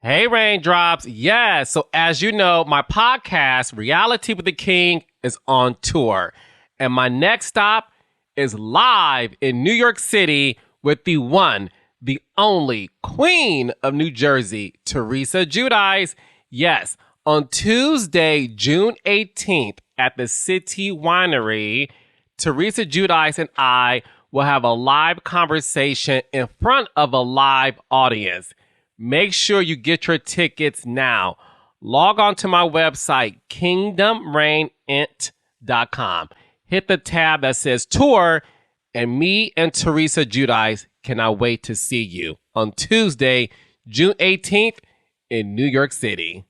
Hey, Raindrops. Yeah. So, as you know, my podcast, Reality with the King, is on tour. And my next stop is live in New York City with the one, the only Queen of New Jersey, Teresa Giudice. Yes, on Tuesday, June 18th at the City Winery, Teresa Giudice and I will have a live conversation in front of a live audience. Make sure you get your tickets now. Log on to my website, kingdomrainint.com. Hit the tab that says tour, and me and Teresa Giudice cannot wait to see you on Tuesday, June 18th in New York City.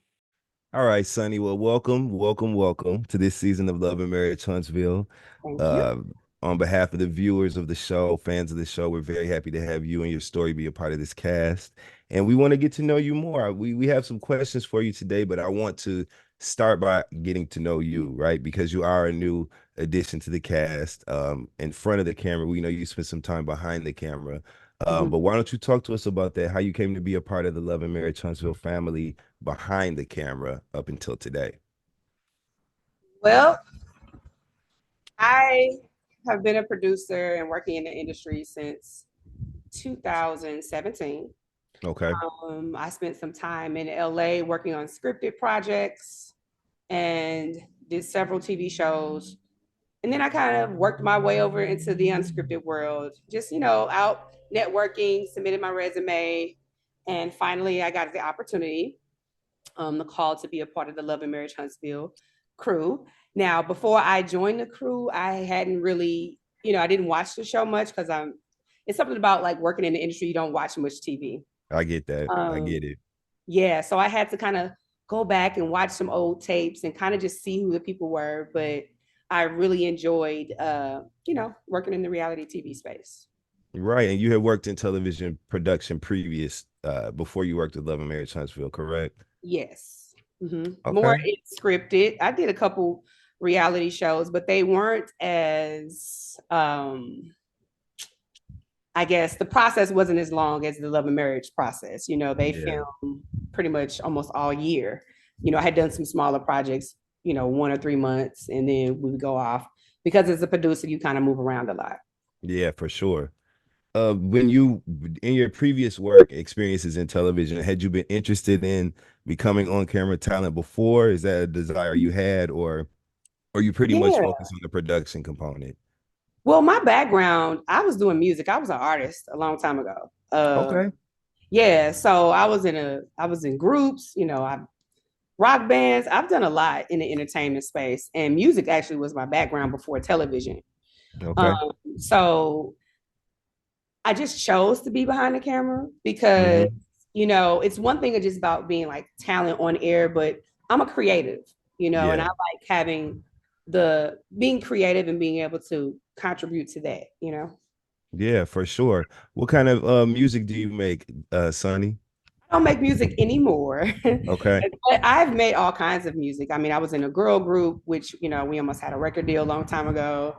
All right, Sunny. Well, welcome to this season of Love and Marriage Huntsville. Thank you. Uh, on behalf of the viewers of the show, fans of the show, we're very happy to have you and your story be a part of this cast. And we want to get to know you more. We have some questions for you today, but I want to start by getting to know you, right? Because you are a new addition to the cast. In front of the camera, we know you spent some time behind the camera. Mhm. But why don't you talk to us about that? How you came to be a part of the Love and Marriage Huntsville family behind the camera up until today. Well, I have been a producer and working in the industry since 2017. Okay. I spent some time in LA working on scripted projects and did several TV shows. And then I kind of worked my way over into the unscripted world, just, out networking, submitted my resume. And finally, I got the opportunity, the call to be a part of the Love and Marriage Huntsville crew. Now, before I joined the crew, I hadn't really, I didn't watch the show much because it's something about like working in the industry, you don't watch much TV. I get that. I Um, get it. yeah, so I had to kind of go back and watch some old tapes and kind of just see who the people were. But I really enjoyed, working in the reality TV space. Right. And you had worked in television production previous, before you worked with Love and Marriage Huntsville, correct? Yes. More Okay. scripted. I did a couple reality shows, but they weren't as, I guess the process wasn't as long as the love and marriage process. They Yeah. filmed pretty much almost all year. I had done some smaller projects, 1 or 3 months, and then we would go off because as a producer, you kind of move around a lot. Yeah, for sure. When you in your previous work experiences in television, had you been interested in becoming on-camera talent before? Is that a desire you had, or are you pretty much Yeah. focused on the production component? Well, my background, I was doing music. I was an artist a long time ago. Okay. Yeah, so I was in groups, I rock bands. I've done a lot in the entertainment space, and music actually was my background before television. Um, Okay. so I just chose to be behind the camera because, Hmm. it's one thing just about being like talent on air, but I'm a creative, and I Yeah. like having the being creative and being able to contribute to that. Yeah, for sure. What kind of music do you make, Sonny? I don't make music anymore, Okay. but I've made all kinds of music. I mean, I was in a girl group, which, we almost had a record deal a long time ago.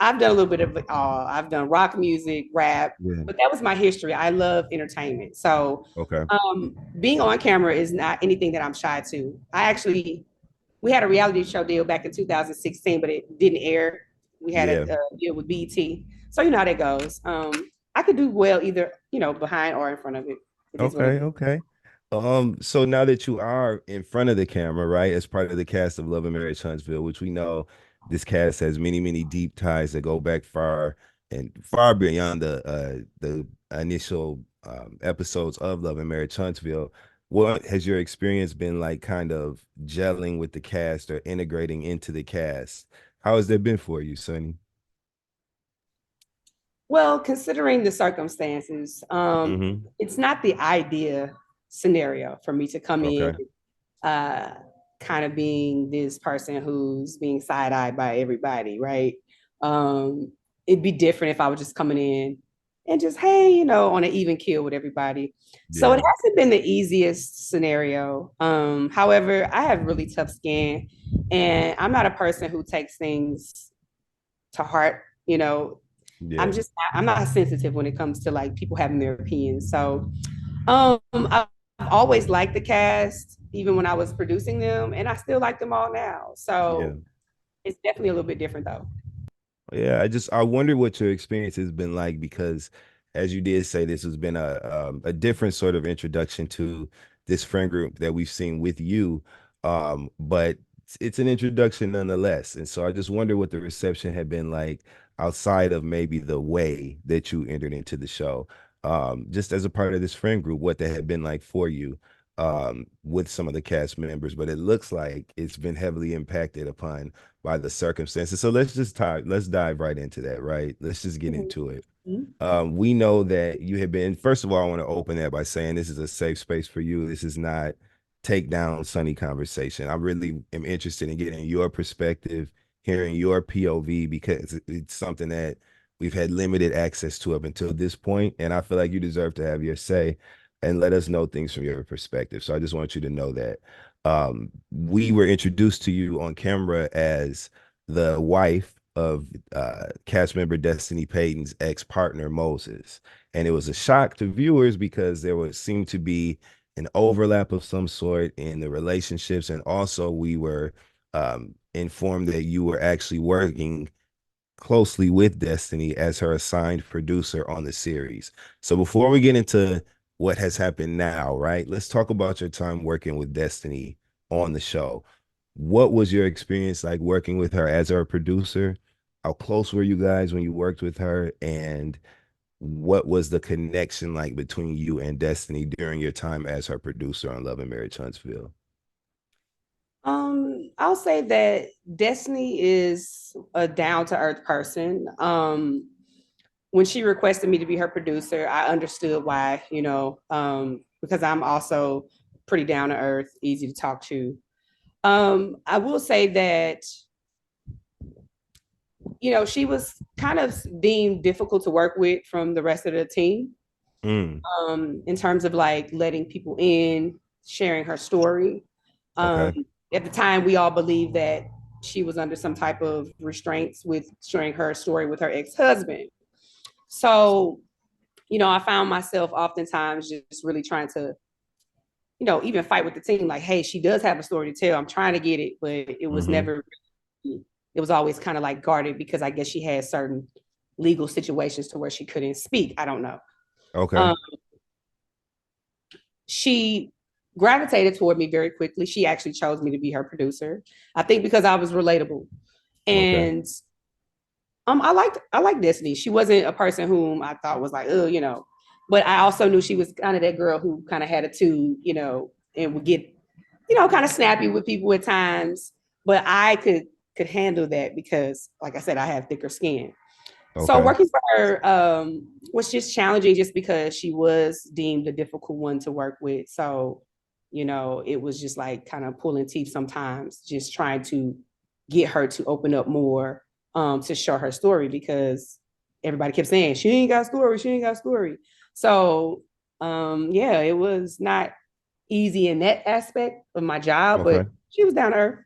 I've done a little bit of it all. I've done rock music, rap, Yeah. but that was my history. I love entertainment. So Okay. being on camera is not anything that I'm shy to. We had a reality show deal back in 2016, but it didn't air. We had Yeah. a deal with BT. So you know how that goes. I could do well either, behind or in front of it. It is what it Okay. is. Okay. So now that you are in front of the camera, right, as part of the cast of Love and Marriage Huntsville, which we know this cast has many, many deep ties that go back far and far beyond the initial episodes of Love and Marriage Huntsville. What has your experience been like kind of gelling with the cast or integrating into the cast? How has that been for you, Sonny? Well, considering the circumstances, Hmm. it's not the idea scenario for me to come in, Okay. uh, kind of being this person who's being side eyed by everybody, right? Um, it'd be different if I was just coming in and just, hey, on an even keel with everybody. So it Yeah. hasn't been the easiest scenario. However, I have really tough skin, and I'm not a person who takes things to heart. Yeah. I'm not sensitive when it comes to like people having their opinions. So I always liked the cast, even when I was producing them, and I still like them all now. Yeah. So it's definitely a little bit different though. Yeah, I wonder what your experience has been like because, as you did say, this has been a different sort of introduction to this friend group that we've seen with you, but it's an introduction nonetheless. And so I just wonder what the reception had been like outside of maybe the way that you entered into the show, just as a part of this friend group, what that had been like for you, with some of the cast members. But it looks like it's been heavily impacted upon by the circumstances. So let's dive right into that, right? Let's just get into it. Mhm. We know that you have been, first of all, I want to open that by saying this is a safe space for you. This is not take down Sunny conversation. I really am interested in getting your perspective, hearing your POV, because it's something that we've had limited access to up until this point. And I feel like you deserve to have your say and let us know things from your perspective. So I just want you to know that. We were introduced to you on camera as the wife of cast member Destiny Payton's ex-partner Moses. And it was a shock to viewers because there would seem to be an overlap of some sort in the relationships. And also we were informed that you were actually working closely with Destiny as her assigned producer on the series. So before we get into what has happened now, right? Let's talk about your time working with Destiny on the show. What was your experience like working with her as her producer? How close were you guys when you worked with her? And what was the connection like between you and Destiny during your time as her producer on Love and Marriage Huntsville? I'll say that Destiny is a down to earth person. When she requested me to be her producer, I understood why, because I'm also pretty down to earth, easy to talk to. I will say that, she was kind of deemed difficult to work with from the rest of the team, Mm, in terms of like letting people in, sharing her story. Um, okay. at the time, we all believed that she was under some type of restraints with sharing her story with her ex-husband. So, I found myself oftentimes just really trying to, even fight with the team, like, hey, she does have a story to tell. I'm trying to get it, but it was Mm-hmm. never, it was always kind of like guarded because I guess she had certain legal situations to where she couldn't speak. I don't know. Okay. Um, she gravitated toward me very quickly. She actually chose me to be her producer. I think because I was relatable. Okay. And I liked Destiny. She wasn't a person whom I thought was like, oh, but I also knew she was kind of that girl who kind of had a tune, and would get, kind of snappy with people at times. But I could handle that because, like I said, I have thicker skin. So Okay. working for her was just challenging just because she was deemed a difficult one to work with. So, it was just like kind of pulling teeth sometimes, just trying to get her to open up more, to show her story because everybody kept saying, she ain't got story, she ain't got story. So, yeah, it was not easy in that aspect of my job, Okay. but she was down to earth.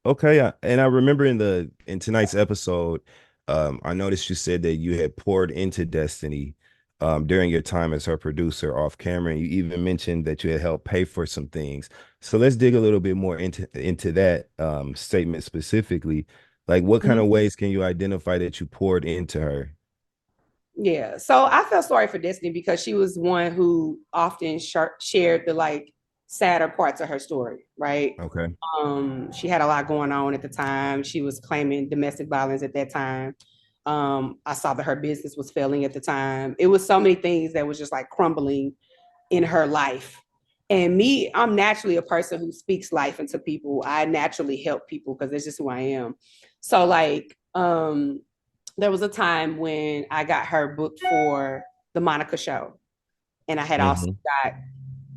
Okay, and I remember in tonight's episode, I noticed you said that you had poured into Destiny during your time as her producer off camera, and you even mentioned that you had helped pay for some things. So let's dig a little bit more into that statement specifically. Like, what kind Mhm. of ways can you identify that you poured into her? Yeah. So I felt sorry for Destiny because she was one who often shared the like sadder parts of her story, right? Okay. She had a lot going on at the time. She was claiming domestic violence at that time. I saw that her business was failing at the time. It was so many things that was just like crumbling in her life. And me, I'm naturally a person who speaks life into people. I naturally help people because that's just who I am. So like, there was a time when I got her booked for the Monica show. And I had also Hmm. got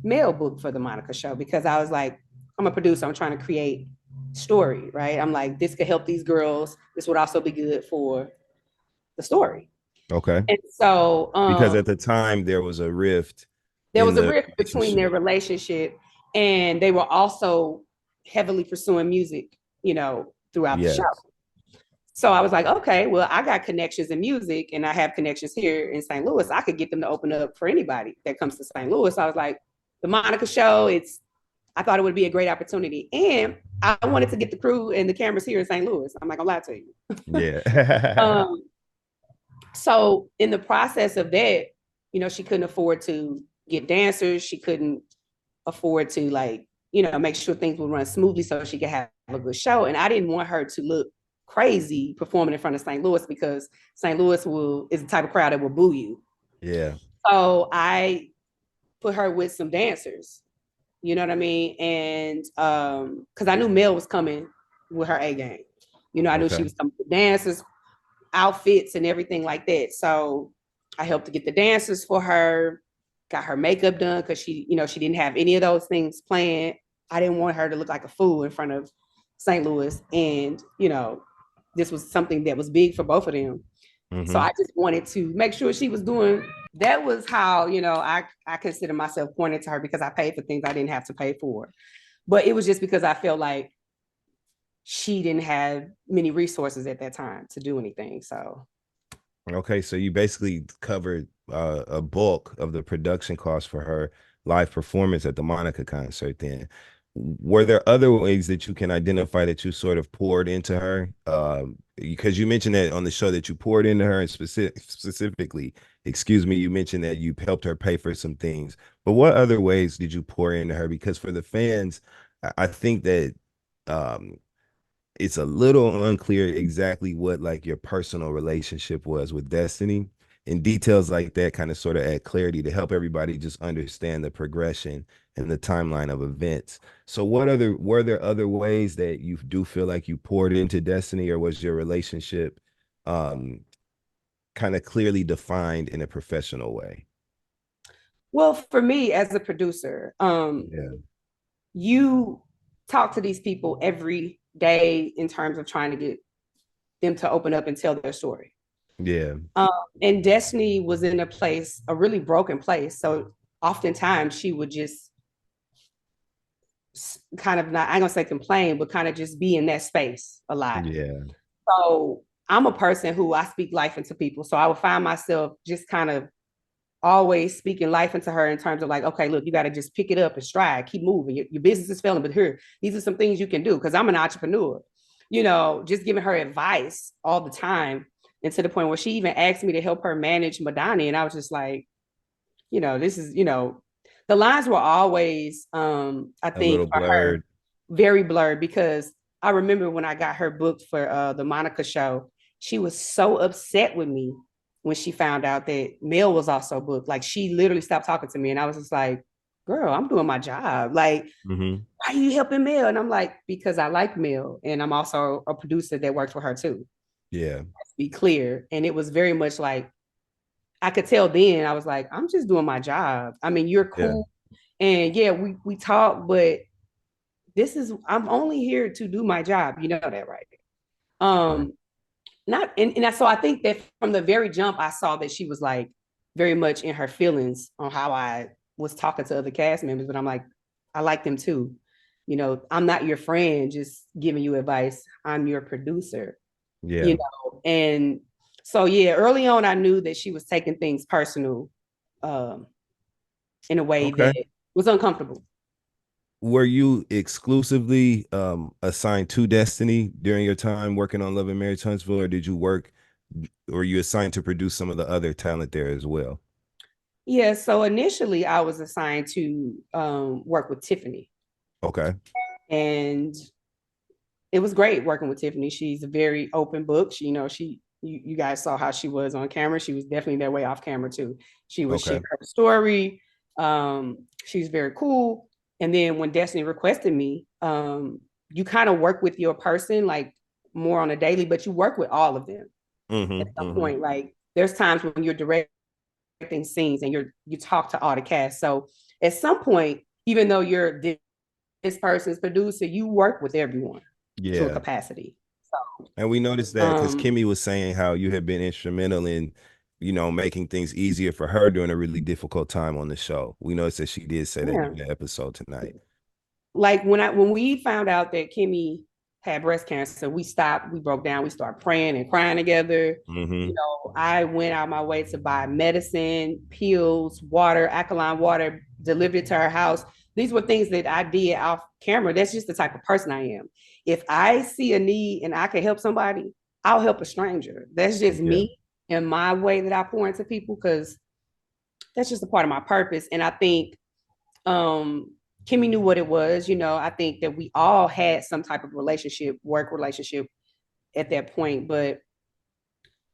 Mel booked for the Monica show because I was like, I'm a producer, I'm trying to create story, right? I'm like, this could help these girls. This would also be good for the story. Okay. And so Because at the time there was a rift there in was a the rift between their relationship. relationship, and they were also heavily pursuing music, throughout the show. Yes. So I was like, okay, well, I got connections in music and I have connections here in St. Louis. I could get them to open up for anybody that comes to St. Louis. So I was like, the Monica show. I thought it would be a great opportunity. And I wanted to get the crew and the cameras here in St. Louis. I'm not gonna lie to you. Yeah. So in the process of that, she couldn't afford to get dancers. She couldn't afford to make sure things would run smoothly so she could have a good show. And I didn't want her to look crazy performing in front of St. Louis, because St. Louis is the type of crowd that will boo you. Yeah. So I put her with some dancers, you know what I mean? And because I knew Mel was coming with her A game. I knew she was coming with dancers, outfits, and everything like that. So I helped to get the dancers for her, got her makeup done, because she didn't have any of those things planned. I didn't want her to look like a fool in front of St. Louis. And, this was something that was big for both of them. Mm-hmm. So I just wanted to make sure she was doing, that was how, I consider myself pointed to her, because I paid for things I didn't have to pay for. But it was just because I felt like she didn't have many resources at that time to do anything. So. Okay, so you basically covered a bulk of the production costs for her live performance at the Monica concert then. Were there other ways that you can identify that you sort of poured into her? Because you mentioned that on the show that you poured into her, and specifically, you mentioned that you helped her pay for some things. But what other ways did you pour into her? Because for the fans, I think that it's a little unclear exactly what like your personal relationship was with Destiny, and details like that kind of sort of add clarity to help everybody just understand the progression and the timeline of events. So were there other ways that you do feel like you poured into Destiny, or was your relationship kind of clearly defined in a professional way? Well, for me as a producer, you talk to these people every day in terms of trying to get them to open up and tell their story. Yeah. And Destiny was in a really broken place. So oftentimes she would just kind of, not, I'm gonna say complain, but kind of just be in that space a lot. Yeah. So I'm a person who I speak life into people. So I would find myself just kind of always speaking life into her in terms of like, okay, look, you got to just pick it up and stride, keep moving. Your business is failing, but here, these are some things you can do. Cause I'm an entrepreneur, just giving her advice all the time. And to the point where she even asked me to help her manage Madani. And I was just like, this is, the lines were always, I think, for her, very blurred, because I remember when I got her booked for the Monica show, she was so upset with me when she found out that Mel was also booked. Like, she literally stopped talking to me. And I was just like, girl, I'm doing my job. Like, why are you helping Mel? And I'm like, because I like Mel. And I'm also a producer that works for her too. Yeah. Let's be clear. And it was very much like, I could tell then, I was like, I'm just doing my job. I mean, you're cool. Yeah. And we talk, but I'm only here to do my job. You know that, right? So I think that from the very jump, I saw that she was like very much in her feelings on how I was talking to other cast members, but I'm like, I like them too. I'm not your friend just giving you advice. I'm your producer. Yeah. And so, early on, I knew that she was taking things personal in a way that was uncomfortable. Were you exclusively assigned to Destiny during your time working on Love and Marriage Huntsville, or were you assigned to produce some of the other talent there as well? Yeah, so initially I was assigned to work with Tiffany. Okay. And it was great working with Tiffany. She's a very open book. You guys saw how she was on camera. She was definitely that way off camera too. She would share her story. She's very cool. And then when Destiny requested me, you kind of work with your person like more on a daily, but you work with all of them at some point. Like, there's times when you're directing scenes and you talk to all the cast. So at some point, even though you're this person's producer, you work with everyone to a capacity. So, and we noticed that because Kimmy was saying how you have been instrumental in, making things easier for her during a really difficult time on the show. We noticed that she did say that in the episode tonight. Like when we found out that Kimmy had breast cancer. We stopped, we broke down, we started praying and crying together. Mm-hmm. You know, I went out my way to buy medicine, pills, water, alkaline water, delivered it to her house. These were things that I did off camera. That's just the type of person I am. If I see a need and I can help somebody, I'll help a stranger. That's just Yeah. me and my way that I pour into people, because that's just a part of my purpose. And I think Kimmy knew what it was. You know, I think that we all had some type of relationship, work relationship at that point, but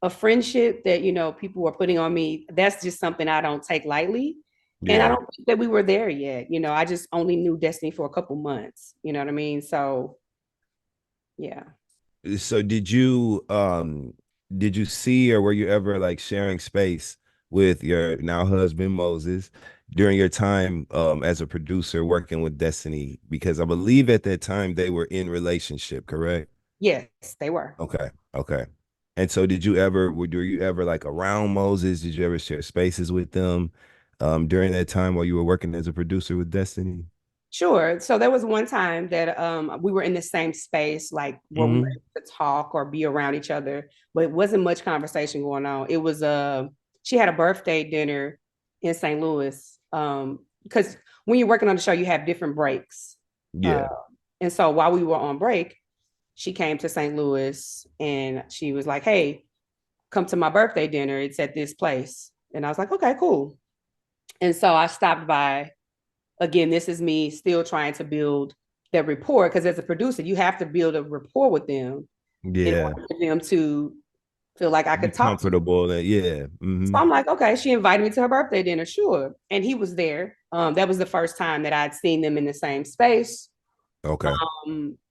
a friendship that, you know, people were putting on me, that's just something I don't take lightly. And I Yeah. don't think that we were there yet. You know, I just only knew Destiny for a couple months. You know what I mean? So yeah. So did you see, or were you ever like sharing space with your now husband Moses during your time as a producer working with Destiny? Because I believe at that time they were in relationship, correct? Yes, they were. Okay, okay. And so were you ever like around Moses? Did you ever share spaces with them during that time while you were working as a producer with Destiny? Sure. So there was one time that we were in the same space, like where we were Hmm. able to talk or be around each other, but it wasn't much conversation going on. It was she had a birthday dinner in St. Louis. Because when you're working on the show, you have different breaks. Uh, Yeah. and so while we were on break, she came to St. Louis and she was like, "Hey, come to my birthday dinner. It's at this place." And I was like, "Okay, cool." And so I stopped by. Again, this is me still trying to build that rapport, because as a producer, you have to build a rapport with them in Yeah. order for them to feel like I Be could talk to them. comfortable and yeah. So Hmm. I'm like, okay, she invited me to her birthday dinner, sure. And he was there. That was the first time that I'd seen them in the same space. Okay.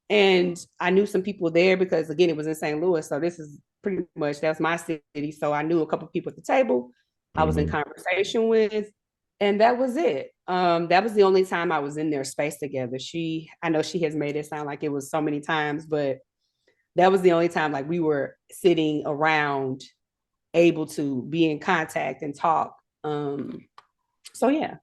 And I knew some people there because, again, it was in St. Louis. So this is pretty much, that's my city. So I knew a couple of people at the table I was in Hmm. conversation with. And that was it. That was the only time I was in their space together. I know she has made it sound like it was so many times, but that was the only time like we were sitting around, able to be in contact and talk. So yeah.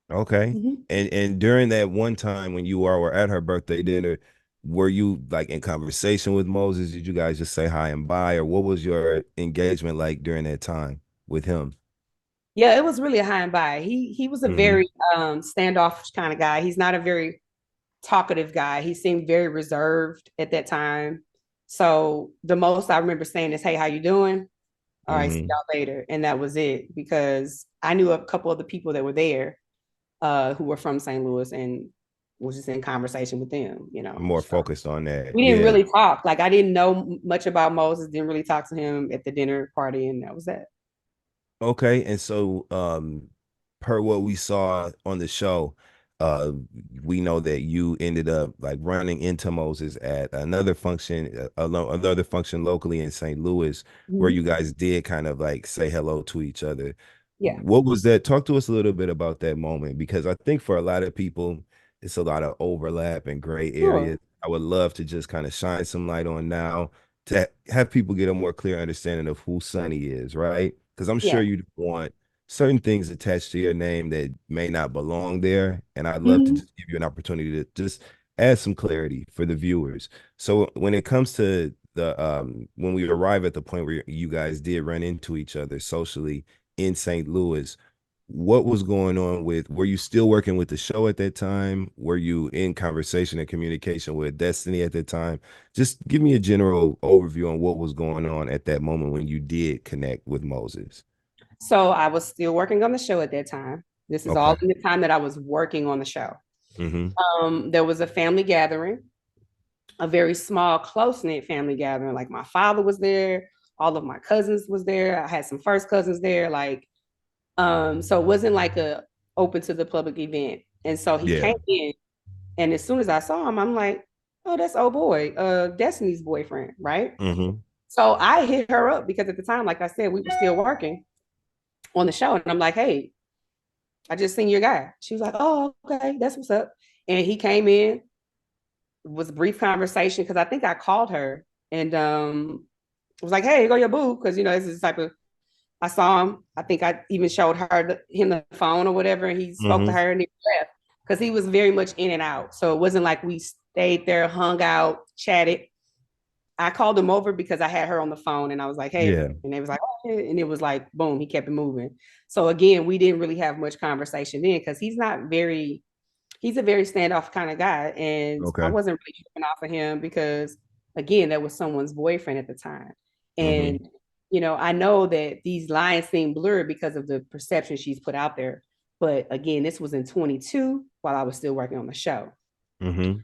Okay. Mhm. And during that one time when you all were at her birthday dinner, were you like in conversation with Moses? Did you guys just say hi and bye, or what was your engagement like during that time with him? Yeah, it was really a high and by. He was a Hmm. very standoffish kind of guy. He's not a very talkative guy. He seemed very reserved at that time. So the most I remember saying is, "Hey, how you doing? All right, see Hmm. y'all later." And that was it, because I knew a couple of the people that were there who were from St. Louis, and was just in conversation with them, you know. More So focused on that. we didn't Yeah. really talk. Like I didn't know much about Moses, didn't really talk to him at the dinner party, and that was that. Okay, and so per what we saw on the show, uh we know that you ended up like running into Moses at another function locally in St. Louis where Mhm. you guys did kind of like say hello to each other. Yeah. What was that? Talk to us a little bit about that moment, because I think for a lot of people it's a lot of overlap and gray Sure. areas. I would love to just kind of shine some light on now to have people get a more clear understanding of who Sunny is, right? Because I'm sure Yeah. you want certain things attached to your name that may not belong there. And I'd love to Mhm. just give you an opportunity to just add some clarity for the viewers. So when it comes to the when we arrive at the point where you guys did run into each other socially in St. Louis, what was going on were you still working with the show at that time? Were you in conversation and communication with Destiny at that time? Just give me a general overview on what was going on at that moment when you did connect with Moses. So I was still working on the show at that time. This is Okay. all in the time that I was working on the show. Hmm. There was a family gathering, a very small, close-knit family gathering. Like my father was there, all of my cousins was there. I had some first cousins there. Like, so it wasn't like a open to the public event. And so he Yeah. came in, and as soon as I saw him, I'm like, "Oh, that's old boy, Destiny's boyfriend, right?" Hmm. So I hit her up because at the time, like I said, we were still working on the show, and I'm like, "Hey, I just seen your guy." She was like, "Oh, okay, that's what's up." And he came in, was a brief conversation, because I think I called her and was like, "Hey, here go your boo," because you know this is the type of, I saw him. I think I even showed him the phone or whatever, and he spoke to Hmm. her and he left because he was very much in and out. So it wasn't like we stayed there, hung out, chatted. I called him over because I had her on the phone and I was like, hey, Yeah. and they was like, oh, and it was like, boom, he kept it moving. So again, we didn't really have much conversation then because he's a very standoff kind of guy. And I Okay. wasn't really tripping off of him because again, that was someone's boyfriend at the time. Mm-hmm. And, I know that these lines seem blurred because of the perception she's put out there. But again, this was in 22 while I was still working on the show. Mm-hmm.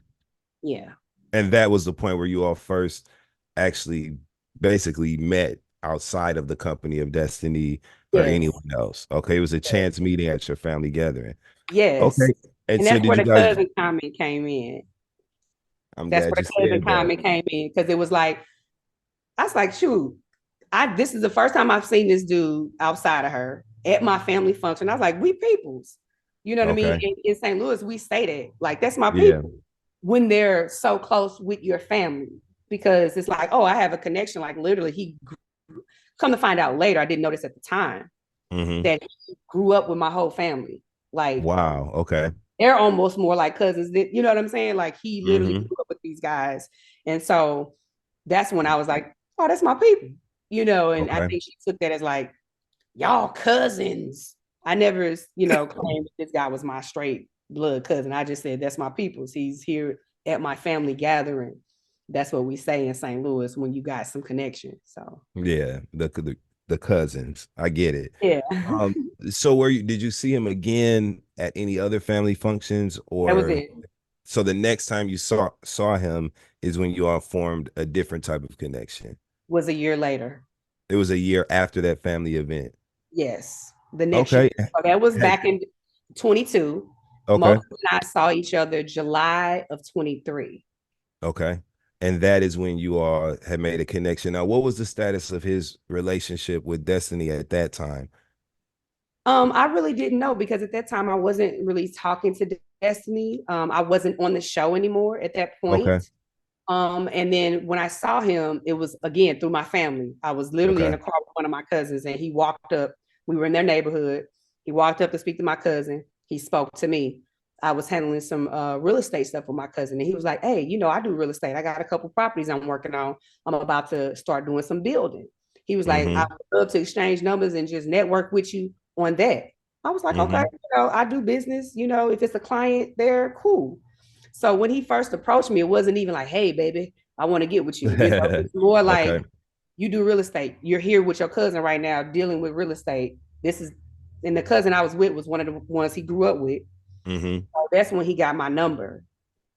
Yeah. And that was the point where you all first actually basically met outside of the company of Destiny or Yes. anyone else. Okay. It was a chance meeting at your family gathering. Yes. Okay. And And so that's where did you the guys, cousin comment came in. I'm That's glad where you the cousin said that. comment came in because it was like, I was like, shoot, this is the first time I've seen this dude outside of her at my family function. I was like, we peoples. You know what I mean? Okay. In St. Louis, we say that. Like, that's my Yeah. people when they're so close with your family. Because it's like, oh, I have a connection. Like literally, come to find out later, I didn't notice at the time Mm-hmm. that he grew up with my whole family. Like Wow. Okay. they're almost more like cousins. You know what I'm saying? Like he literally Mm-hmm. grew up with these guys. And so that's when I was like, oh, that's my people. And I Okay. think she took that as like, y'all cousins. I never, claimed that this guy was my straight blood cousin. I just said, that's my people's. He's here at my family gathering. That's what we say in St. Louis when you got some connection. So Yeah. The cousins. I get it. yeah, So did you see him again at any other family functions that was or it. so the next time you saw him is when you all formed a different type of connection? Was a year later. It was a year after that family event. Yes, the next year. Okay. So that was Had- back in 22. Okay. Moses and I saw each other July of 23. Okay. And that is when you all had made a connection. Now, what was the status of his relationship with Destiny at that time? I really didn't know because at that time I wasn't really talking to Destiny. I wasn't on the show anymore at that point. Okay. And then when I saw him, it was again through my family. I was literally in Okay. a car with one of my cousins, and he walked up. We were in their neighborhood. He walked up to speak to my cousin. He spoke to me. I was handling some real estate stuff with my cousin, and he was like, "Hey, I do real estate. I got a couple properties I'm working on. I'm about to start doing some building." He was like, "I Mm-hmm. would love to exchange numbers and just network with you on that." I was like, "Okay, Mm-hmm. I do business. If it's a client there, cool." So when he first approached me, it wasn't even like, "Hey, baby, I want to get with you." It's more like, Okay. "You do real estate. You're here with your cousin right now, dealing with real estate. This is," and the cousin I was with was one of the ones he grew up with. Mm-hmm. So that's when he got my number.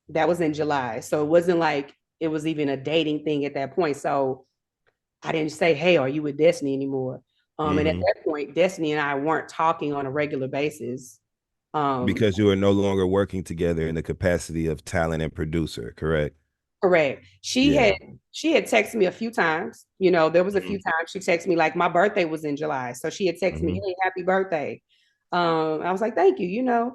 That was in July. So it wasn't like it was even a dating thing at that point. So I didn't say, "Hey, are you with Destiny anymore?" And at Mm-hmm. that point, Destiny and I weren't talking on a regular basis. Um, Because you are no longer working together in the capacity of talent and producer, correct? Correct. She Yeah. had she had texted me a few times. There was a Mm-hmm. few times she texted me, like my birthday was in July. So she had texted me, Mm-hmm. "Hey, happy birthday." I was like, "Thank you."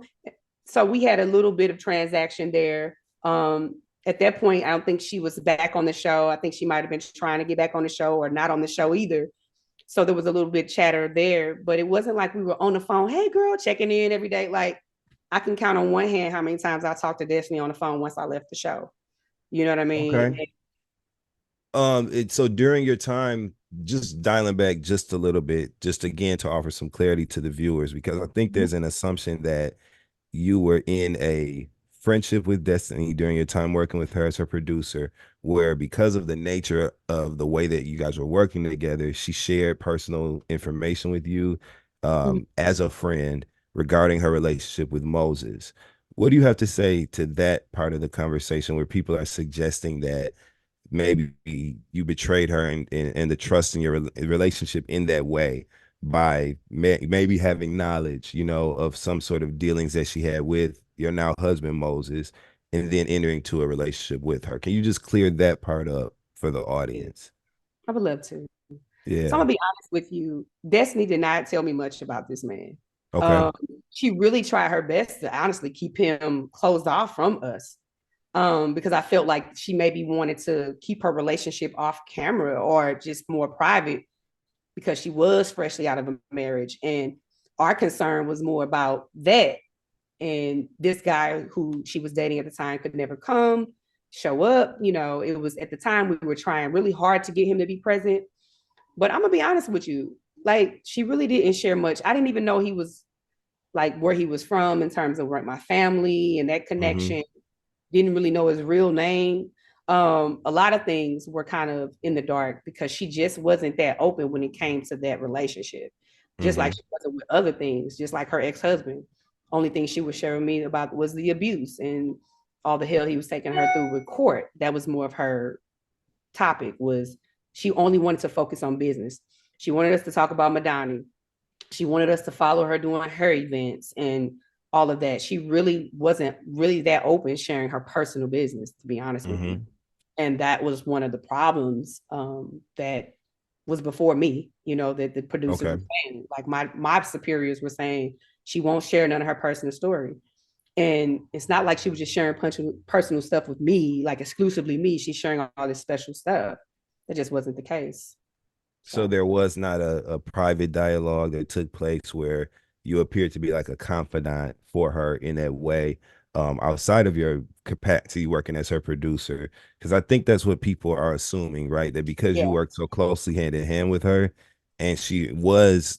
So we had a little bit of transaction there. At that point, I don't think she was back on the show. I think she might have been trying to get back on the show or not on the show either. So there was a little bit chatter there, but it wasn't like we were on the phone, "Hey girl," checking in every day. Like I can count on one hand how many times I talked to Destiny on the phone once I left the show. You know what I mean? Okay. So during your time, just dialing back just a little bit, just again to offer some clarity to the viewers, because I think there's an assumption that you were in a friendship with Destiny during your time working with her as her producer, where because of the nature of the way that you guys were working together, she shared personal information with you as a friend regarding her relationship with Moses. What do you have to say to that part of the conversation where people are suggesting that maybe you betrayed her and the trust in your relationship in that way by maybe having knowledge, of some sort of dealings that she had with your now husband Moses, and then entering to a relationship with her? Can you just clear that part up for the audience? I would love to. So I'm Yeah. gonna be honest with you. Destiny did not tell me much about this man. Okay. Um, she really tried her best to honestly keep him closed off from us. Because I felt like she maybe wanted to keep her relationship off camera or just more private because she was freshly out of a marriage. And our concern was more about that And this guy who she was dating at the time could never show up. It was at the time we were trying really hard to get him to be present. But I'm gonna be honest with you, like she really didn't share much. I didn't even know he was like where he was from in terms of my family and that connection. Didn't really know his real name. A lot of things were kind of in the dark because she just wasn't that open when it came to that relationship. Just like she wasn't with other things, just like her ex-husband. Only thing she was sharing me about was the abuse and all the hell he was taking her through with court. That was more of her topic. Was she only wanted to focus on business. She wanted us to talk about Madani. She wanted us to follow her doing her events and all of that. She really wasn't really that open sharing her personal business, to be honest with you. And that was one of the problems that was before me, that the producers were saying. Like my superiors were saying she won't share none of her personal story. And it's not like she was just sharing personal stuff with me, like exclusively me. She's sharing all this special stuff. That just wasn't the case. So there was not a private dialogue that took place where you appeared to be like a confidant for her in that way, outside of your capacity working as her producer. Because I think that's what people are assuming, right? That because you worked so closely hand in hand with her and she was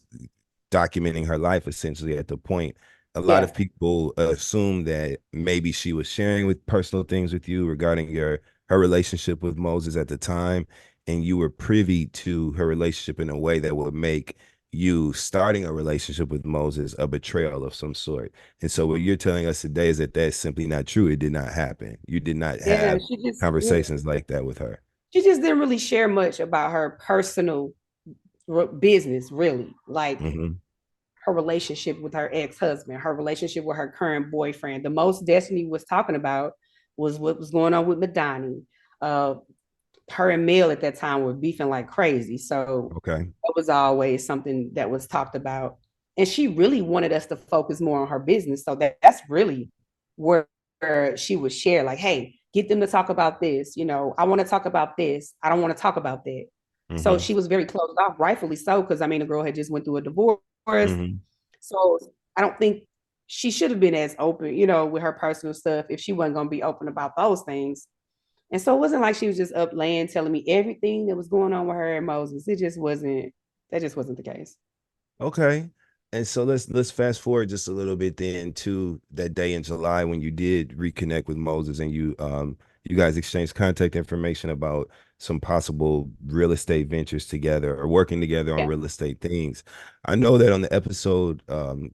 documenting her life essentially at the point, a lot of people assume that maybe she was sharing with personal things with you regarding her relationship with Moses at the time, and you were privy to her relationship in a way that would make you starting a relationship with Moses a betrayal of some sort. And so what you're telling us today is that that's simply not true. It did not happen. You did not have conversations like that with her. She just didn't really share much about her personal business, really. Like her relationship with her ex-husband, her relationship with her current boyfriend. The most Destiny was talking about was what was going on with Madani. Her and Mel at that time were beefing like crazy. So that was always something that was talked about. And she really wanted us to focus more on her business. So that's really where she would share, like, hey, get them to talk about this. I want to talk about this. I don't want to talk about that. So she was very closed off, rightfully so, because the girl had just went through a divorce. So I don't think she should have been as open, with her personal stuff if she wasn't going to be open about those things. And so it wasn't like she was just up laying telling me everything that was going on with her and Moses. That just wasn't the case. Okay. And so let's fast forward just a little bit then to that day in July when you did reconnect with Moses and you guys exchanged contact information about some possible real estate ventures together or working together on real estate things. I know that on the episode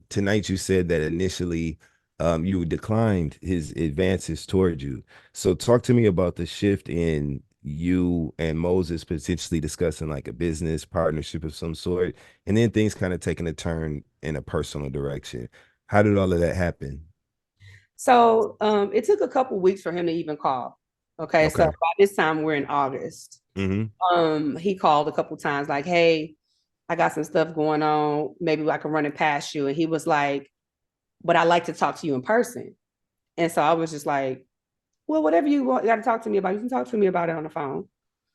tonight you said that initially you declined his advances toward you. So talk to me about the shift in you and Moses potentially discussing like a business partnership of some sort, and then things kind of taking a turn in a personal direction. How did all of that happen? So it took a couple weeks for him to even call. Okay. So by this time we're in August. He called a couple times like, hey, I got some stuff going on. Maybe I can run it past you. And he was like, but I like to talk to you in person. And so I was just like, well, whatever you got to talk to me about, you can talk to me about it on the phone.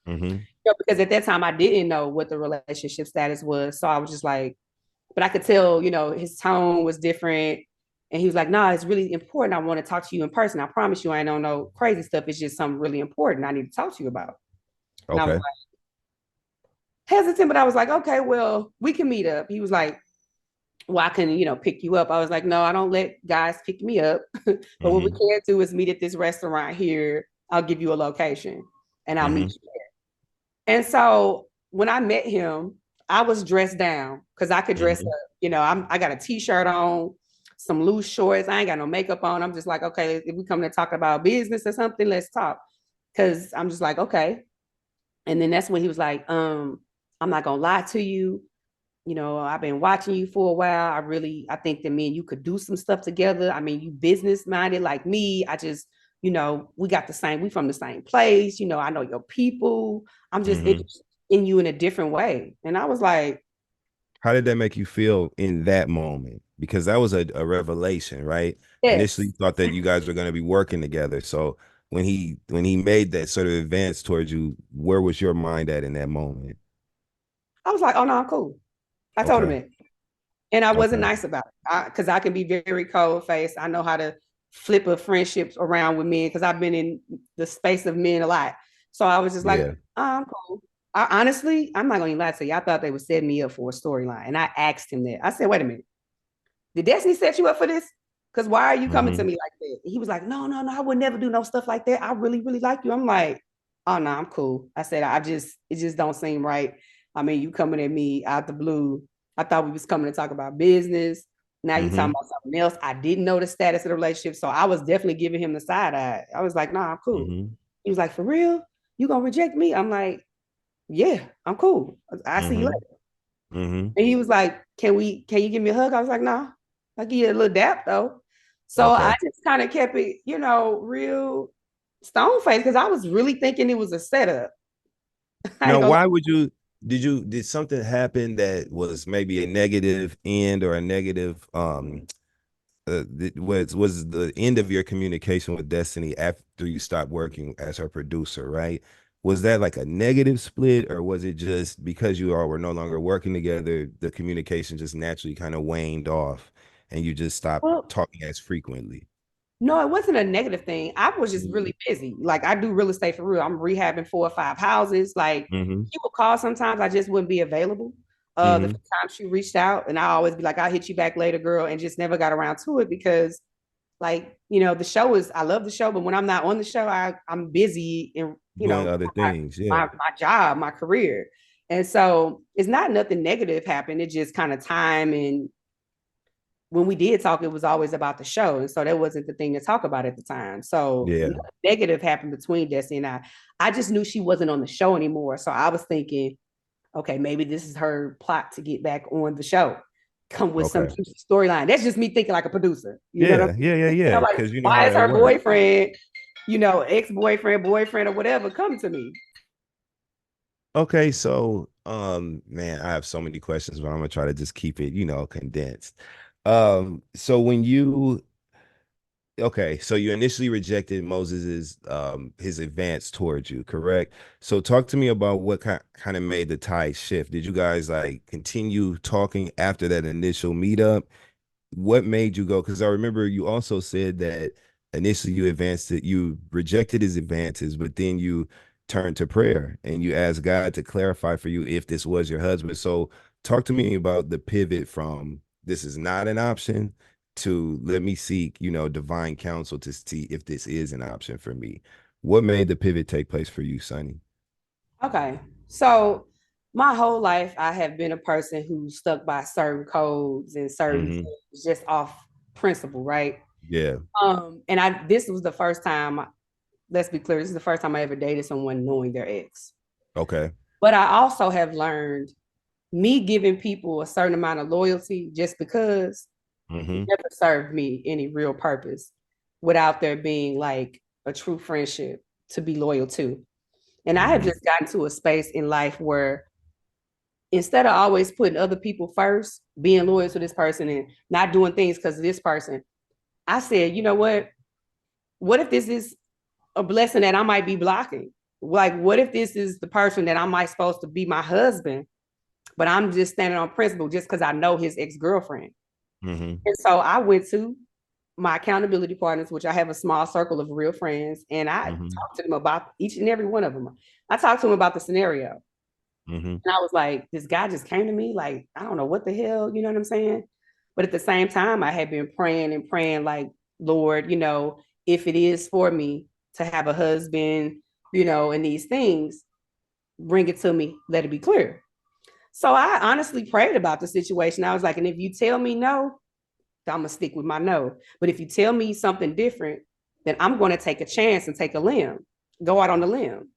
Because at that time I didn't know what the relationship status was. So I was just like, but I could tell, his tone was different. And he was like, nah, it's really important. I want to talk to you in person. I promise you I don't know crazy stuff. It's just something really important I need to talk to you about. And I was like, hesitant, but I was like, okay, well, we can meet up. He was like, well, I can, pick you up. I was like, no, I don't let guys pick me up. But what we can do is meet at this restaurant here. I'll give you a location and I'll meet you there. And so when I met him, I was dressed down because I could dress up. I got a t-shirt on, some loose shorts. I ain't got no makeup on. I'm just like, okay, if we come to talk about business or something, let's talk. Because I'm just like, okay. And then that's when he was like, I'm not gonna lie to you. I've been watching you for a while. I think that me and you could do some stuff together. I mean, you business minded like me. I just, we from the same place. I know your people. I'm just interested in you in a different way. And I was like, how did that make you feel in that moment? Because that was a revelation, right? Yes. Initially you thought that you guys were going to be working together. So when he made that sort of advance towards you, where was your mind at in that moment? I was like, oh no, I'm cool. I told him it. And I wasn't Okay. nice about it because I can be very cold faced. I know how to flip a friendships around with men because I've been in the space of men a lot. So I was just like, Yeah. oh, I'm cool. Honestly, I'm not going to lie to you. I thought they would set me up for a storyline. And I asked him that. I said, wait a minute. Did Destiny set you up for this? Because why are you coming to Mm-hmm. me like that? He was like, no, no, no, I would never do no stuff like that. I really, really like you. I'm like, oh no, I'm cool. I said, it just don't seem right. I mean, you coming at me out the blue. I thought we was coming to talk about business. Now you talking Mm-hmm. about something else. I didn't know the status of the relationship. So I was definitely giving him the side eye. I was like, nah, I'm cool. Mm-hmm. He was like, for real? You gonna reject me? I'm like, yeah, I'm cool. I see you Mm-hmm. later. Mm-hmm. And he was like, can you give me a hug? I was like, no, nah, I'll give you a little dap though. So I Okay. just kind of kept it, real stone face because I was really thinking it was a setup. I ain't Now, gonna why would you did something happen that was maybe a negative end or a negative was the end of your communication with Destiny after you stopped working as her producer, right? Was that like a negative split, or was it just because you all were no longer working together, the communication just naturally kind of waned off and you just stopped well, talking as frequently? no, it wasn't a negative thing. I was just Mm-hmm. really busy. Like I do real estate for real. I'm rehabbing 4 or 5 houses. Like Mm-hmm. she would call sometimes, I just wouldn't be available. The Mm-hmm. first time she reached out, and I always be like, I'll hit you back later, girl, and just never got around to it because like the show is I love the show, but when I'm not on the show, I'm busy in Doing other things, yeah. my job, my career. And so it's not nothing negative happened. It just kind of time, and when we did talk, it was always about the show. And so that wasn't the thing to talk about at the time. So Yeah. nothing negative happened between Destiny and I. I just knew she wasn't on the show anymore. So I was thinking, okay, maybe this is her plot to get back on the show. Come with some Okay. storyline. That's just me thinking like a producer. You know what I'm Yeah, yeah, yeah, saying? yeah. Like, Because you know why how is that her works. boyfriend, ex-boyfriend, boyfriend, or whatever, come to me? Okay, so man, I have so many questions, but I'm gonna try to just keep it, condensed. So when you okay, so you initially rejected Moses's his advance towards you, correct? So talk to me about what kind of made the tide shift. Did you guys like continue talking after that initial meetup? What made you go? Because I remember you also said that initially you rejected his advances, but then you turned to prayer and you asked God to clarify for you if this was your husband. So talk to me about the pivot from this is not an option to let me seek, divine counsel to see if this is an option for me. What made the pivot take place for you, Sunny? Okay. So my whole life, I have been a person who stuck by certain codes and certain Mm-hmm. things just off principle, right? Yeah. And this was the first time, let's be clear, this is the first time I ever dated someone knowing their ex. Okay. But I also have learned me giving people a certain amount of loyalty just because it Mm-hmm. never served me any real purpose without there being like a true friendship to be loyal to. And I have Mm-hmm. just gotten to a space in life where instead of always putting other people first, being loyal to this person and not doing things because of this person, I said, you know what? What if this is a blessing that I might be blocking? Like, what if this is the person that I might supposed to be my husband, but I'm just standing on principle just because I know his ex-girlfriend. Mm-hmm. And so I went to my accountability partners, which I have a small circle of real friends, and I Mm-hmm. talked to them about each and every one of them. I talked to them about the scenario. Mm-hmm. And I was like, this guy just came to me, like, I don't know what the hell, you know what I'm saying? But at the same time, I had been praying and praying, like, Lord, if it is for me to have a husband, and these things, bring it to me, let it be clear. So I honestly prayed about the situation. I was like, and if you tell me no, I'm gonna stick with my no. But if you tell me something different, then I'm gonna take a chance and take a limb, go out on the limb.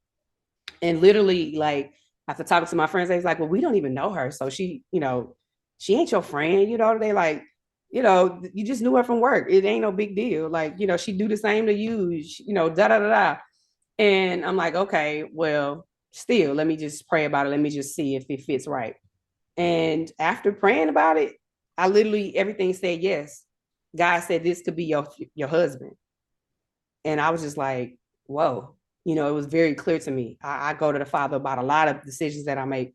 And literally, like, after talking to my friends, they was like, well, we don't even know her. So she ain't your friend, they like, you just knew her from work. It ain't no big deal. Like, she do the same to you, da da da da. And I'm like, okay, well, still, let me just pray about it. Let me just see if it fits right. And after praying about it, I literally everything said yes. God said this could be your husband. And I was just like, whoa, it was very clear to me. I go to the Father about a lot of decisions that I make,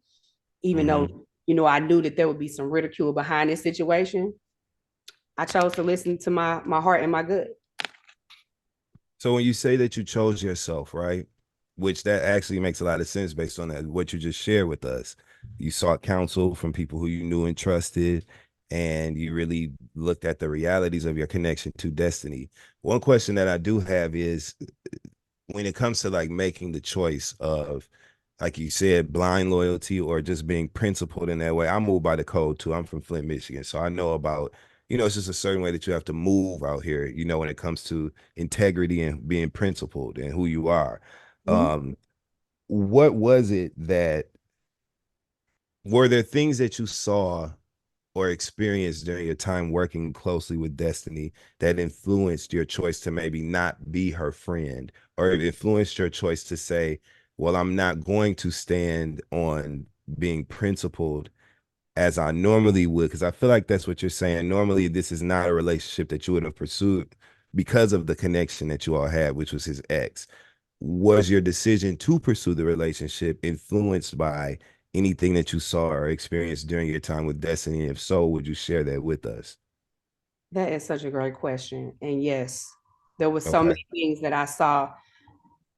even Mm-hmm. though I knew that there would be some ridicule behind this situation. I chose to listen to my heart and my gut. So when you say that you chose yourself, right? Which that actually makes a lot of sense based on that, what you just shared with us. You sought counsel from people who you knew and trusted, and you really looked at the realities of your connection to destiny. One question that I do have is when it comes to like making the choice of, like you said, blind loyalty or just being principled in that way. I move by the code too. I'm from Flint, Michigan. So I know about, it's just a certain way that you have to move out here, when it comes to integrity and being principled and who you are. Mhm. What was it that, were there things that you saw or experienced during your time working closely with Destiny that influenced your choice to maybe not be her friend, or it influenced your choice to say, well, I'm not going to stand on being principled as I normally would? Because I feel like that's what you're saying. Normally, this is not a relationship that you would have pursued because of the connection that you all had, which was his ex. Was your decision to pursue the relationship influenced by anything that you saw or experienced during your time with Destiny? And if so, would you share that with us? That is such a great question. And yes, there was so Okay. many things that I saw.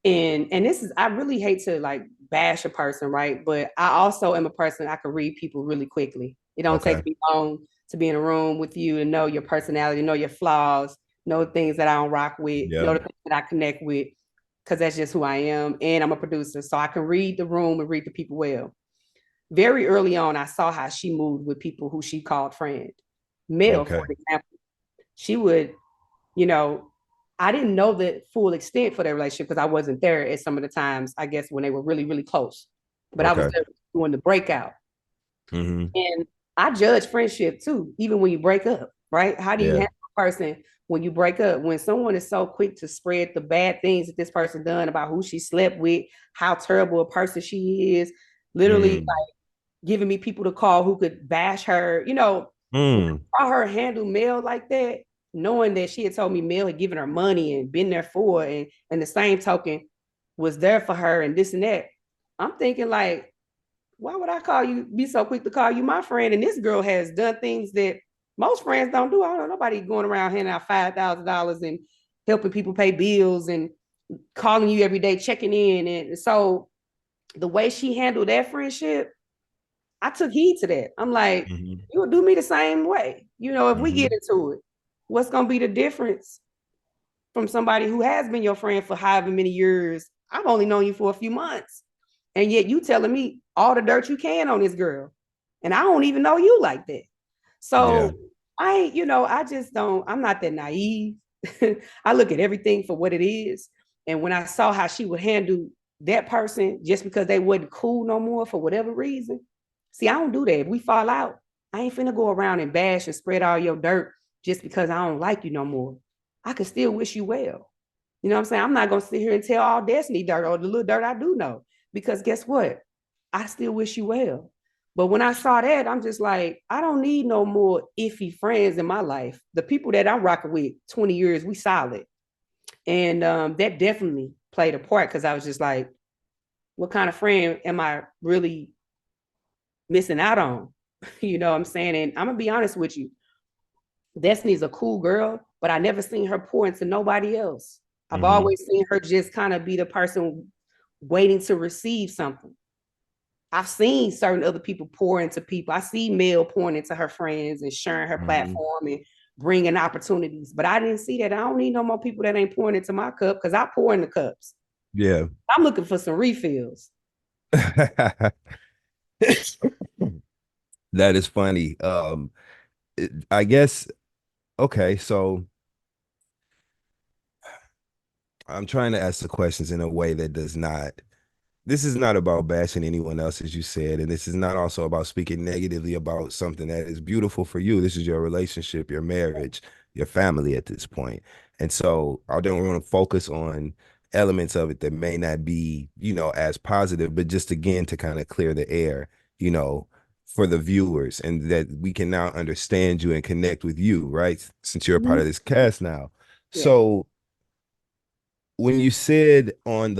And this is, I really hate to like bash a person, right? But I also am a person, I can read people really quickly. It don't Okay. take me long to be in a room with you and know your personality, know your flaws, know things that I don't rock with, Yeah. know the things that I connect with, because that's just who I am. And I'm a producer. So I can read the room and read the people well. Very early on, I saw how she moved with people who she called friend. Male, for Okay. example, she would, you know, I didn't know the full extent for their relationship because I wasn't there at some of the times, I guess, when they were really, really close. But I was Okay. there doing the breakout. Mm-hmm. And I judge friendship too, even when you break up, right? How do you Yeah. handle a person when you break up? When someone is so quick to spread the bad things that this person done about who she slept with, how terrible a person she is, literally Mm. like giving me people to call who could bash her. When Mm. I saw her handle Mel like that, knowing that she had told me Mel had given her money and been there for her, and the same token was there for her and this and that. I'm thinking like, why would I be so quick to call you my friend? And this girl has done things that most friends don't do. I don't know nobody going around handing out $5,000 and helping people pay bills and calling you every day, checking in. And so the way she handled that friendship, I took heed to that. I'm like, Mm-hmm. you would do me the same way. If we Mm-hmm. get into it, what's gonna be the difference from somebody who has been your friend for however many years? I've only known you for a few months. And yet you telling me all the dirt you can on this girl. And I don't even know you like that. Yeah. So I just don't, I'm not that naive. I look at everything for what it is. And when I saw how she would handle that person just because they wasn't cool no more for whatever reason, see, I don't do that. If we fall out, I ain't finna go around and bash and spread all your dirt just because I don't like you no more. I can still wish you well. You know what I'm saying? I'm not gonna sit here and tell all Destiny dirt or the little dirt I do know, because guess what? I still wish you well. But when I saw that, I'm just like, I don't need no more iffy friends in my life. The people that I'm rocking with 20 years, we solid. And that definitely played a part because I was just like, what kind of friend am I really missing out on? You know what I'm saying? And I'm gonna be honest with you. Destiny's a cool girl, but I never seen her pour into nobody else. I've Mm-hmm. always seen her just kind of be the person waiting to receive something. I've seen certain other people pour into people. I see Mel pouring into her friends and sharing her Mm-hmm. platform and bringing opportunities. But I didn't see that. I don't need no more people that ain't pouring into my cup because I pour in the cups. Yeah. I'm looking for some refills. That is funny. I guess, okay, so I'm trying to ask the questions in a way that does not, this is not about bashing anyone else, as you said, and this is not also about speaking negatively about something that is beautiful for you. This is your relationship, your marriage, your family at this point. And so I don't want to focus on elements of it that may not be, as positive, but just again to kind of clear the air, you know, for the viewers, and that we can now understand you and connect with you, right? Since you're a part Mhm. of this cast now. Yeah. So when you said on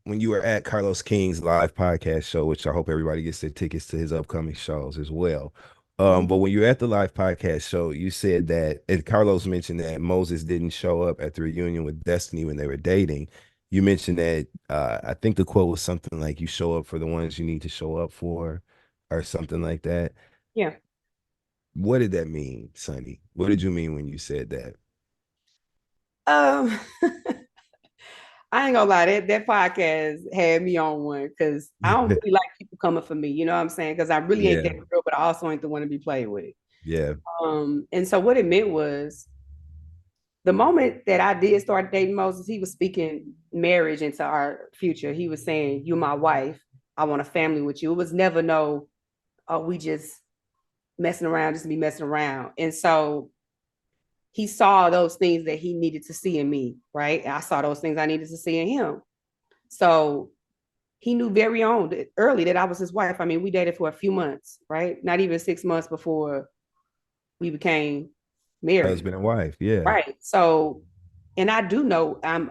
when you were at Carlos King's live podcast show, which I hope everybody gets their tickets to his upcoming shows as well. But when you're at the live podcast show, you said that, and Carlos mentioned that Moses didn't show up at the reunion with Destiny when they were dating. You mentioned that I think the quote was something like, "You show up for the ones you need to show up for," or something like that. Yeah. What did that mean, Sunny? What did you mean when you said that? Um, I ain't gonna lie, that podcast had me on one because I don't really like people coming for me, you know what I'm saying? Because I really ain't Yeah, that girl, but I also ain't the one to be played with. yeah. And so what it meant was the moment that I did start dating Moses, he was speaking marriage into our future. He was saying, "You're my wife. I want a family with you." It was never no, "Oh, we just messing around, just be messing around." And so he saw those things that he needed to see in me, right? And I saw those things I needed to see in him. So he knew very early that I was his wife. I mean, we dated for a few months, right? Not even 6 months before we became married, Husband and wife. Yeah. right? So, and I do know I'm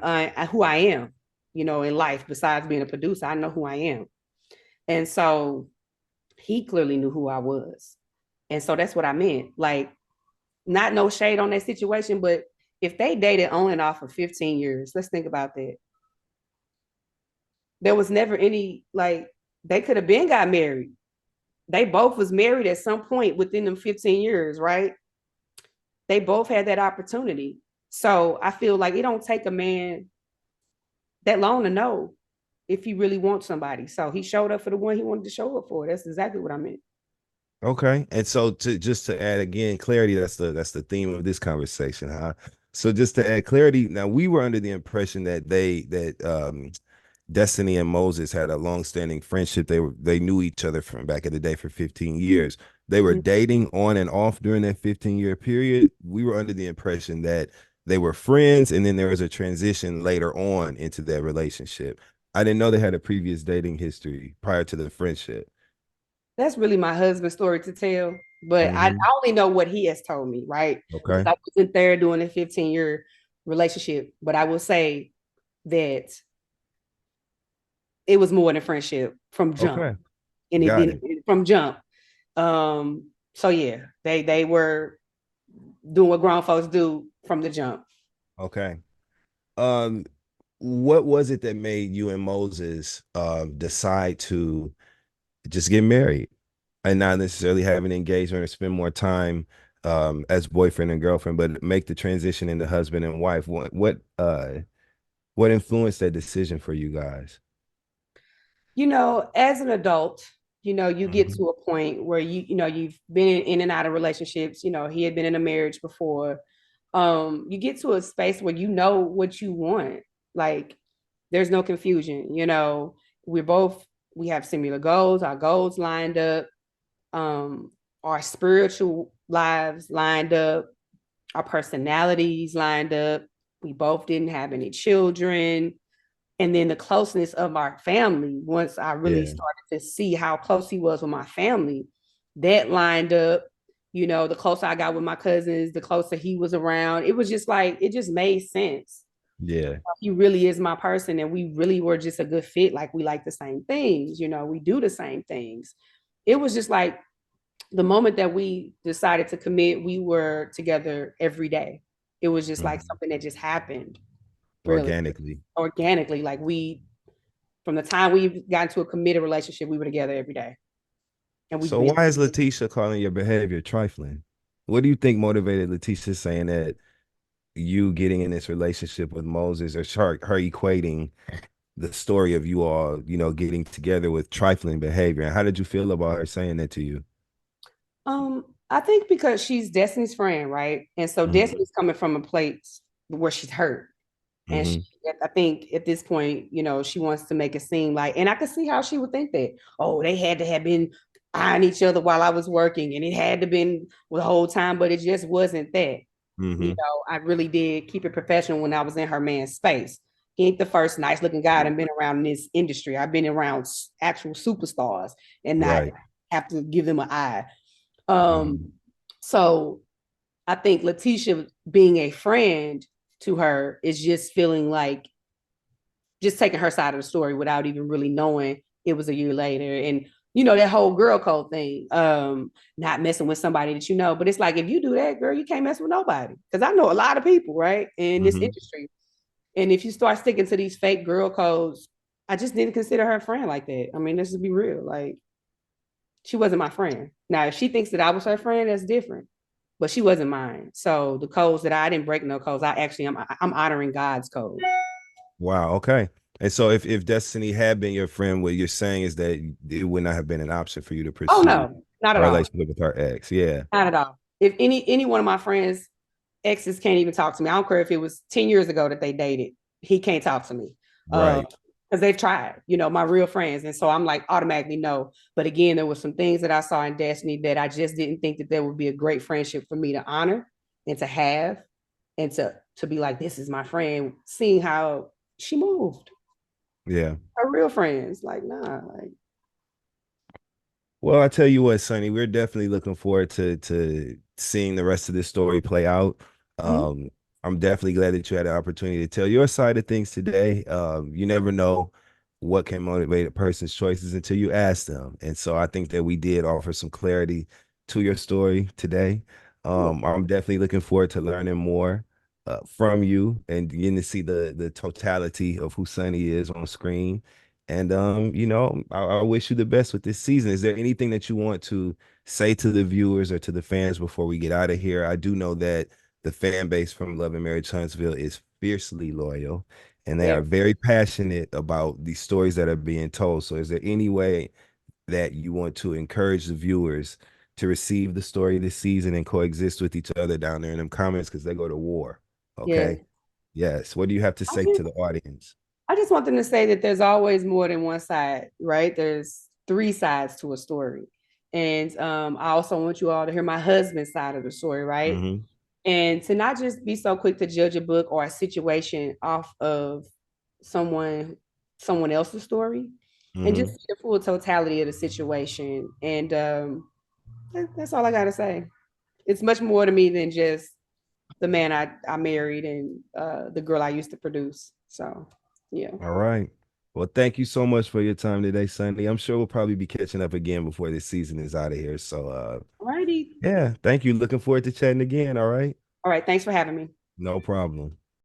who I am, you know, in life. Besides being a producer, I know who I am, and so he clearly knew who I was, and so that's what I meant. Like, not no shade on that situation, but if they dated on and off for 15 years, let's think about that. There was never any, like, they could have been got married. They both was married at some point within them 15 years, right? They both had that opportunity. So I feel like it don't take a man that long to know if he really wants somebody. So he showed up for the one he wanted to show up for. That's exactly what I meant. Okay. And so to just to add again clarity, that's the theme of this conversation, huh? So just to add clarity, now we were under the impression that Destiny and Moses had a long-standing friendship. They knew each other from back in the day for 15 years. They were dating on and off during that 15-year period. We were under the impression that they were friends, and then there was a transition later on into their relationship. I didn't know they had a previous dating history prior to the friendship. That's really my husband's story to tell, but I Mhm. only know what he has told me, right? Because Okay. I wasn't there doing a 15-year relationship. But I will say that it was more than friendship from jump. Okay. And it Got didn't it. from jump. So yeah, they were doing what grown folks do from the jump. Okay. Um, what was it that made you and Moses decide to just get married and not necessarily have an engagement or spend more time as boyfriend and girlfriend, but make the transition into husband and wife? What influenced that decision for you guys? You know, as an adult, you know, you get Mhm. to a point where you've been in and out of relationships. You know, he had been in a marriage before. You get to a space where you know what you want. Like, there's no confusion. You know, we have similar goals. Our goals lined up. Um, our spiritual lives lined up. Our personalities lined up. We both didn't have any children. And then the closeness of our family, once I really Yeah, started to see how close he was with my family, that lined up. You know, the closer I got with my cousins, the closer he was around. It was just like, it just made sense. yeah, He really is my person, and we really were just a good fit. Like, we like the same things, you know, we do the same things. It was just like the moment that we decided to commit, we were together every day. It was just like mhm. something that just happened, really Organically. organically. Like, from the time we got into a committed relationship, we were together every day. And we've So been, why is Letitia calling your behavior trifling? What do you think motivated Letitia saying that you getting in this relationship with Moses, or her equating the story of you all, getting together with trifling behavior? And how did you feel about her saying that to you? I think because she's Destiny's friend, right? And so Hmm. Destiny's coming from a place where she's hurt. And Hmm. I think at this point, you know, she wants to make it seem like, and I could see how she would think that, oh, they had to have been eyeing each other while I was working, and it had to been the whole time, but it just wasn't that. You Hmm. know, I really did keep it professional when I was in her man's space. He ain't the first nice looking guy that been around in this industry. I've been around actual superstars and not Right. have to give them an eye. Um, Hmm. so I think Letitia being a friend to her is just feeling like just taking her side of the story without even really knowing it was a year later. And you know, that whole girl code thing, not messing with somebody that you know. But it's like, if you do that, girl, you can't mess with nobody. Because I know a lot of people, right, in this industry. And if you start sticking to these fake girl codes, I just didn't consider her a friend like that. I mean, let's just be real. Like, she wasn't my friend. Now, if she thinks that I was her friend, that's different. But she wasn't mine. So the codes that I didn't break no codes. I'm honoring God's code. Wow. Okay. And so if Destiny had been your friend, what you're saying is that it would not have been an option for you to Oh pursue no, not a at all. relationship with her ex. Yeah. Not at all. If any one of my friends exes can't even talk to me. I don't care if it was 10 years ago that they dated. He can't talk to me. Right. Because they've tried, you know, my real friends. And so I'm like automatically no. But again, there was some things that I saw in Destiny that I just didn't think that there would be a great friendship for me to honor and to have and to be like, this is my friend, seeing how she moved. Yeah. Her real friends. Like, nah, like, Well, I tell you what, Sonny, we're definitely looking forward to seeing the rest of this story play out. mm-hmm. Um, I'm definitely glad that you had the opportunity to tell your side of things today. You never know what can motivate a person's choices until you ask them. And so I think that we did offer some clarity to your story today. Yeah. I'm definitely looking forward to learning more from you and getting to see the totality of who Sonny is on screen. And you know, I wish you the best with this season. Is there anything that you want to say to the viewers or to the fans before we get out of here? I do know that the fan base from Love and Marriage Huntsville is fiercely loyal and they Yeah. are very passionate about the stories that are being told. So is there any way that you want to encourage the viewers to receive the story this season and coexist with each other down there in them comments because they go to war? Yeah. Okay. Yes. What do you have to say to the audience? I just want them to say that there's always more than one side, right? There's three sides to a story. And I also want you all to hear my husband's side of the story, right? Mm-hmm. And to not just be so quick to judge a book or a situation off of someone else's story, and just Mm-hmm. see the full totality of the situation. And that's all I gotta say. It's much more to me than just the man I married and the girl I used to produce. So yeah. All right. Well, thank you so much for your time today, Sunday. I'm sure we'll probably be catching up again before this season is out of here. So, Alrighty. yeah, thank you. Looking forward to chatting again. All right. All right. Thanks for having me. No problem.